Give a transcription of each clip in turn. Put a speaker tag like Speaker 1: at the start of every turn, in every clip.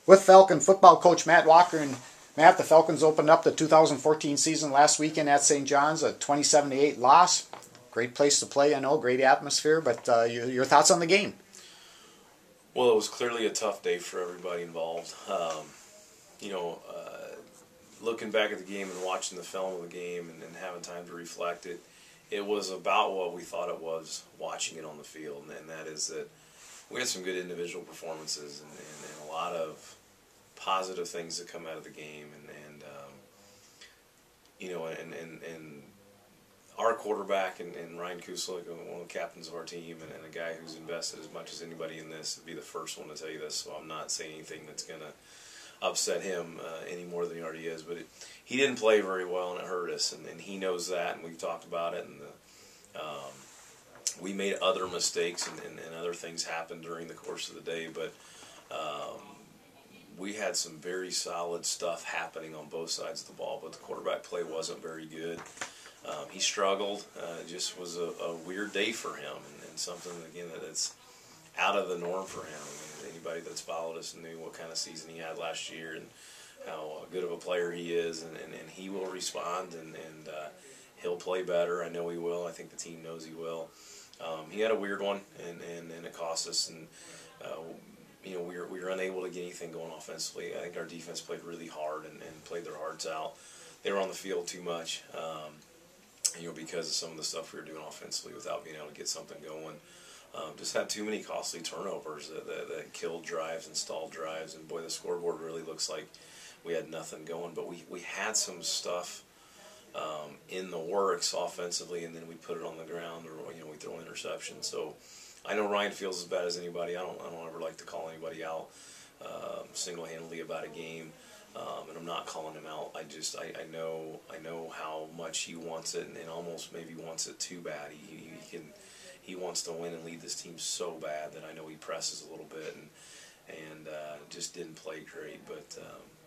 Speaker 1: with Falcon football coach Matt Walker. And Matt, the Falcons opened up the 2014 season last weekend at St. John's, a 27-8 loss. Great place to play, I know, great atmosphere, but your thoughts on the game?
Speaker 2: Well, it was clearly a tough day for everybody involved. Looking back at the game and watching the film of the game and having time to reflect, it was about what we thought it was watching it on the field, and that is that we had some good individual performances and a lot of positive things that come out of the game, and our quarterback and Ryan Kuslik, one of the captains of our team, and a guy who's invested as much as anybody in this, would be the first one to tell you this, so I'm not saying anything that's going to upset him any more than he already is, but he didn't play very well, and it hurt us, and he knows that, and we've talked about it, and we made other mistakes, and other things happened during the course of the day, but we had some very solid stuff happening on both sides of the ball, but the quarterback play wasn't very good. He struggled. It just was a weird day for him, and something, again, that's out of the norm for him. I mean, anybody that's followed us knew what kind of season he had last year and how good of a player he is, and he will respond, and he'll play better. I know he will. I think the team knows he will. He had a weird one, and it cost us, and we were unable to get anything going offensively. I think our defense played really hard and played their hearts out. They were on the field too much, because of some of the stuff we were doing offensively without being able to get something going. Just had too many costly turnovers that killed drives and stalled drives, and boy, the scoreboard really looks like we had nothing going, but we had some stuff in the works offensively, and then we put it on the ground, or we throw an interception. So I know Ryan feels as bad as anybody. I don't ever like to call anybody out single-handedly about a game, and I'm not calling him out. I know how much he wants it, and almost maybe wants it too bad. He wants to win and lead this team so bad that I know he presses a little bit and just didn't play great. But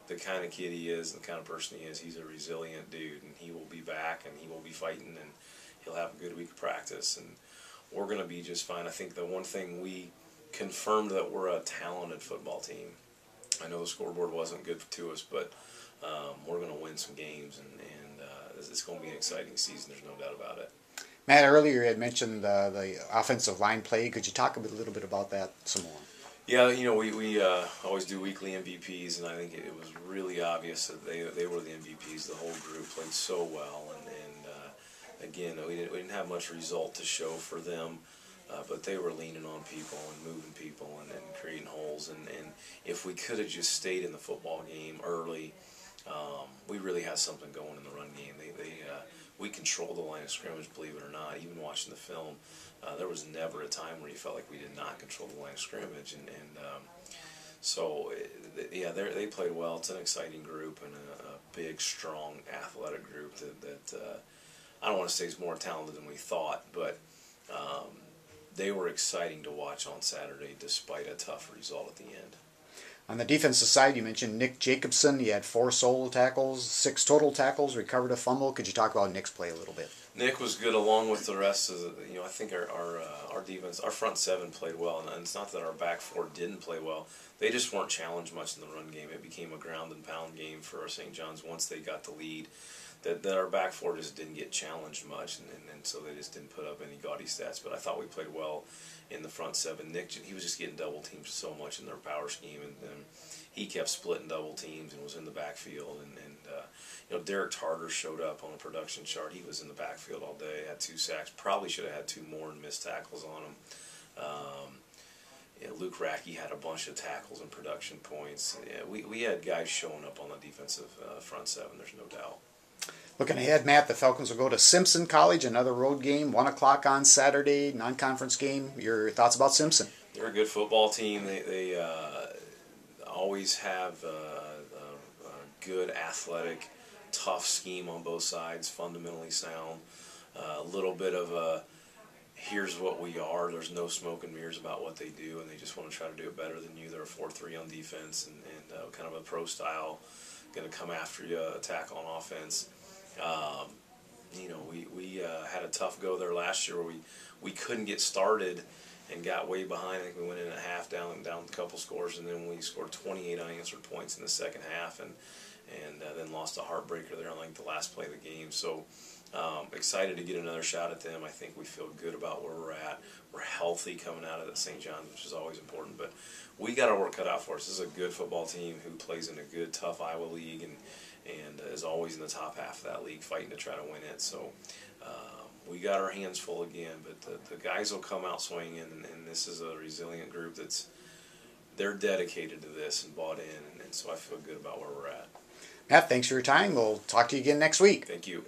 Speaker 2: the kind of kid he is, the kind of person he is, he's a resilient dude, and he will be back, and he will be fighting, and he'll have a good week of practice, and we're going to be just fine. I think the one thing we confirmed that we're a talented football team. I know the scoreboard wasn't good to us, but we're going to win some games, and it's going to be an exciting season. There's no doubt about it.
Speaker 1: Matt, earlier you had mentioned the offensive line play. Could you talk a little bit about that some more?
Speaker 2: Yeah, we always do weekly MVPs, and I think it was really obvious that they were the MVPs. The whole group played so well, and again, we didn't have much result to show for them, but they were leaning on people and moving people and creating holes. And if we could have just stayed in the football game early, we really had something going in the run game. We controlled the line of scrimmage, believe it or not. Even watching the film, there was never a time where you felt like we did not control the line of scrimmage. So they played well. It's an exciting group and a big, strong, athletic group that I don't want to say is more talented than we thought, but they were exciting to watch on Saturday despite a tough result at the end.
Speaker 1: On the defensive side, you mentioned Nick Jacobson. He had 4 solo tackles, 6 total tackles, recovered a fumble. Could you talk about Nick's play a little bit?
Speaker 2: Nick was good along with the rest of I think our defense, our front 7 played well, and it's not that our back 4 didn't play well. They just weren't challenged much in the run game. It became a ground and pound game for St. John's once they got the lead. That our back 4 just didn't get challenged much, and so they just didn't put up any gaudy stats. But I thought we played well in the front 7. Nick, he was just getting double teamed so much in their power scheme, and he kept splitting double teams and was in the backfield. And Derek Tarter showed up on the production chart. He was in the backfield all day, had 2 sacks. Probably should have had 2 more and missed tackles on him. Luke Rackey had a bunch of tackles and production points. We had guys showing up on the defensive front 7. There's no doubt.
Speaker 1: Looking ahead, Matt, the Falcons will go to Simpson College, another road game, 1 o'clock on Saturday, non-conference game. Your thoughts about Simpson?
Speaker 2: They're a good football team. They always have a good, athletic, tough scheme on both sides, fundamentally sound. A little bit of a, here's what we are. There's no smoke and mirrors about what they do, and they just want to try to do it better than you. They're a 4-3 on defense and kind of a pro style, going to come after you, attack on offense. We had a tough go there last year where we couldn't get started, and got way behind. I think we went in at half down a couple scores, and then we scored 28 unanswered points in the second half, and then lost a heartbreaker there on like the last play of the game. So excited to get another shot at them. I think we feel good about where we're at. We're healthy coming out of the St. John's, which is always important. But we got our work cut out for us. This is a good football team who plays in a good, tough Iowa league, and is always in the top half of that league, fighting to try to win it. So we got our hands full again. But the guys will come out swinging, and this is a resilient group they're dedicated to this and bought in, and so I feel good about where we're at.
Speaker 1: Matt, thanks for your time. We'll talk to you again next week.
Speaker 2: Thank you.